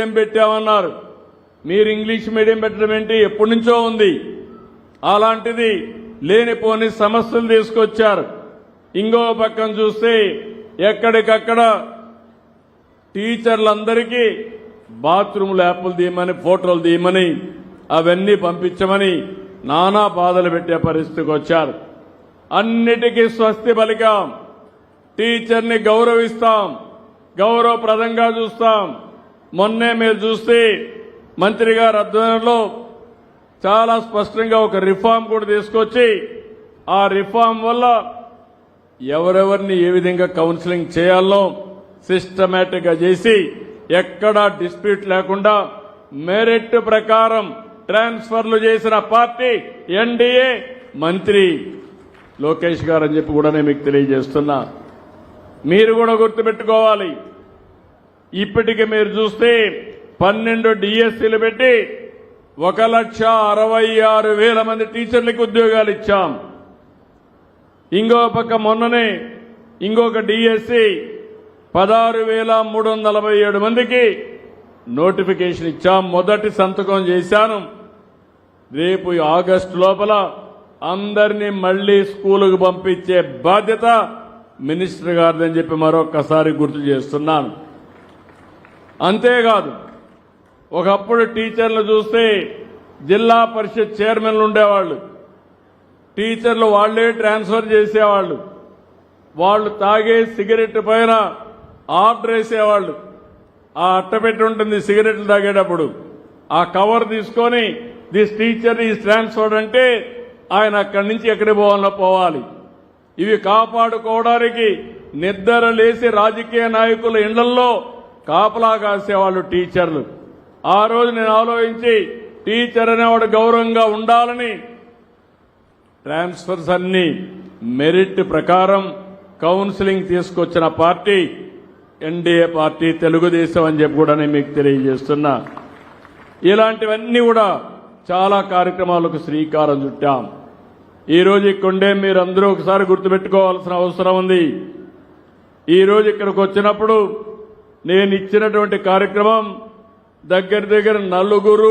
ఏం పెట్టామన్నారు. మీరు English medium పెట్టడం ఏంటి? ఎప్పటి నుంచో ఉంది. అలాంటిది లేనిపోని సమస్యలు తీసుకొచ్చారు. ఇంకో పక్కన చూస్తే ఎక్కడికక్కడ టీచర్లందరికీ బాత్రూమ్ ల్యాపులు తీయమని, ఫోటోలు తీయమని, అవన్నీ పంపించమని నానా బాధలు పెట్టే పరిస్థితికి వచ్చారు. అన్నిటికీ స్వస్తి పలికాం. టీచర్ని గౌరవిస్తాం, గౌరవప్రదంగా చూస్తాం. మొన్నే మీరు చూస్తే మంత్రి గారి ఆధ్వర్యంలో చాలా స్పష్టంగా ఒక రిఫార్మ్ కూడా తీసుకొచ్చి ఆ రిఫార్మ్ వల్ల ఎవరెవరిని ఏ విధంగా కౌన్సిలింగ్ చేయాలో సిస్టమేటిక్ గా చేసి ఎక్కడా డిస్ప్యూట్ లేకుండా మెరిట్ ప్రకారం ట్రాన్స్ఫర్లు చేసిన పార్టీ ఎన్డీఏ. మంత్రి లోకేష్ గారు అని చెప్పి కూడా నేను మీకు తెలియజేస్తున్నా. మీరు కూడా గుర్తుపెట్టుకోవాలి. ఇప్పటికి మీరు చూస్తే 12 డిఎస్సీలు పెట్టి 1,66,000 మంది టీచర్లకు ఉద్యోగాలు ఇచ్చాం. ఇంకో పక్క మొన్ననే ఇంకొక డిఎస్సీ 16,347 మందికి నోటిఫికేషన్ ఇచ్చాం. మొదటి సంతకం చేశాను. రేపు ఆగస్టు లోపల అందరినీ మళ్లీ స్కూలుకు పంపించే బాధ్యత మినిస్టర్ గారిదని చెప్పి మరొక్కసారి గుర్తు చేస్తున్నాను. అంతేకాదు, ఒకప్పుడు టీచర్లు చూస్తే జిల్లా పరిషత్ చైర్మన్లు ఉండేవాళ్ళు. టీచర్లు వాళ్లే ట్రాన్స్ఫర్ చేసేవాళ్ళు. వాళ్ళు తాగే సిగరెట్ పైన ఆర్డర్ వేసేవాళ్ళు. ఆ అట్టపెట్టి ఉంటుంది సిగరెట్లు తాగేటప్పుడు, ఆ కవర్ తీసుకొని దిస్ టీచర్ ఈజ్ ట్రాన్స్ఫర్డ్ అంటే ఆయన అక్కడి నుంచి ఎక్కడికి పోవాలో పోవాలి. ఇవి కాపాడుకోవడానికి నిద్ర లేసి రాజకీయ నాయకుల ఇళ్లలో కాపలా కాసేవాళ్ళు టీచర్లు. ఆ రోజు నేను ఆలోచించి టీచర్ అనేవాడు గౌరవంగా ఉండాలని ట్రాన్స్ఫర్స్ అన్ని మెరిట్ ప్రకారం కౌన్సిలింగ్ తీసుకొచ్చిన పార్టీ ఎన్డీఏ పార్టీ, తెలుగుదేశం అని చెప్పి కూడా నేను మీకు తెలియజేస్తున్నా. ఇలాంటివన్నీ కూడా చాలా కార్యక్రమాలకు శ్రీకారం చుట్టాం. ఈరోజు ఇక్కడే మీరందరూ ఒకసారి గుర్తుపెట్టుకోవాల్సిన అవసరం ఉంది. ఈరోజు ఇక్కడికి వచ్చినప్పుడు నేను ఇచ్చినటువంటి కార్యక్రమం దగ్గర 4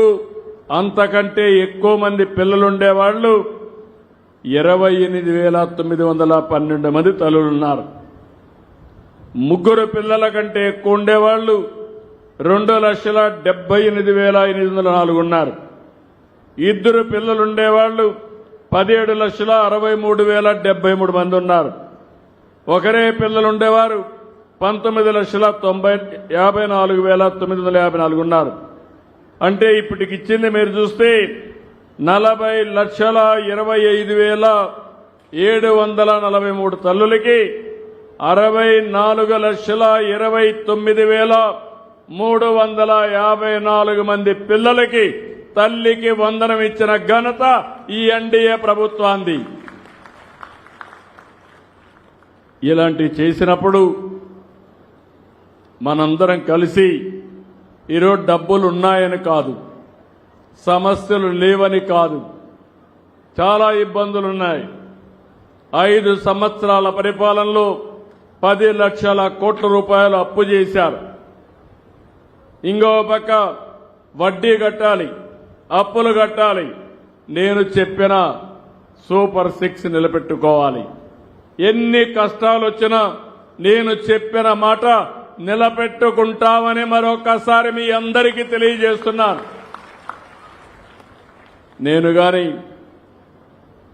అంతకంటే ఎక్కువ మంది పిల్లలుండేవాళ్లు 28,912 మంది తల్లులున్నారు. 3 పిల్లల కంటే ఎక్కువ ఉండేవాళ్లు 2,78,804 ఉన్నారు. 2 పిల్లలుండేవాళ్లు 17,63,073 మంది ఉన్నారు. ఒకరే పిల్లలుండేవారు 19,54,954 ఉన్నారు. అంటే ఇప్పటికిచ్చింది మీరు చూస్తే 40,25,743 తల్లులకి 64,29,354 మంది పిల్లలకి తల్లికి వందనం ఇచ్చిన ఘనత ఈ ఎన్డీఏ ప్రభుత్వాంది. ఇలాంటివి చేసినప్పుడు మనందరం కలిసి ఈరోజు డబ్బులు ఉన్నాయని కాదు, సమస్యలు లేవని కాదు, చాలా ఇబ్బందులున్నాయి. 5 సంవత్సరాల పరిపాలనలో 10 లక్షల కోట్ల రూపాయలు అప్పు చేశారు. ఇంకో పక్క వడ్డీ కట్టాలి, అప్పులు కట్టాలి. నేను చెప్పిన సూపర్ 6 నిలబెట్టుకోవాలి. ఎన్ని కష్టాలు వచ్చినా నేను చెప్పిన మాట నిలబెట్టుకుంటామని మరొకసారి మీ అందరికీ తెలియజేస్తున్నాను. నేను గాని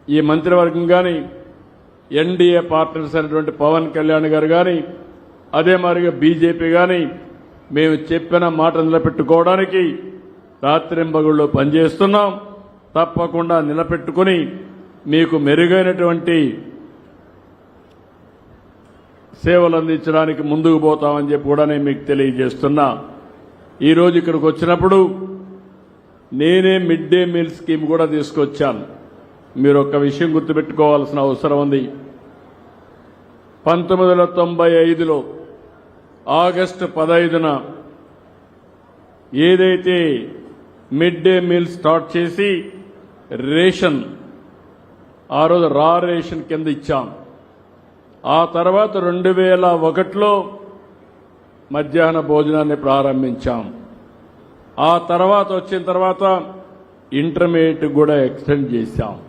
ఈ మంత్రివర్గం గాని ఎన్డీఏ పార్ట్నర్స్ అయినటువంటి పవన్ కళ్యాణ్ గారు గాని అదే మాదిరిగా బీజేపీ గాని మేము చెప్పిన మాట నిలబెట్టుకోవడానికి రాత్రింబగళ్ళు పనిచేస్తున్నాం. తప్పకుండా నిలబెట్టుకుని మీకు మెరుగైనటువంటి సేవలు అందించడానికి ముందుకు పోతామని చెప్పి కూడా నేను మీకు తెలియజేస్తున్నా. ఈరోజు ఇక్కడికి వచ్చినప్పుడు నేనే మిడ్ డే మీల్ స్కీమ్ కూడా తీసుకొచ్చాను. మీరు ఒక్క విషయం గుర్తుపెట్టుకోవాల్సిన అవసరం ఉంది. 1995లో ఆగస్టు 15న ఏదైతే మిడ్ డే మీల్ స్టార్ట్ చేసి రేషన్ ఆ రోజు రా రేషన్ కింద ఇచ్చాం. ఆ తర్వాత 2001లో మధ్యాహ్న భోజనాన్ని ప్రారంభించాం. ఆ తర్వాత వచ్చిన తర్వాత ఇంటర్మీడియట్ కూడా ఎక్స్టెండ్ చేశాం.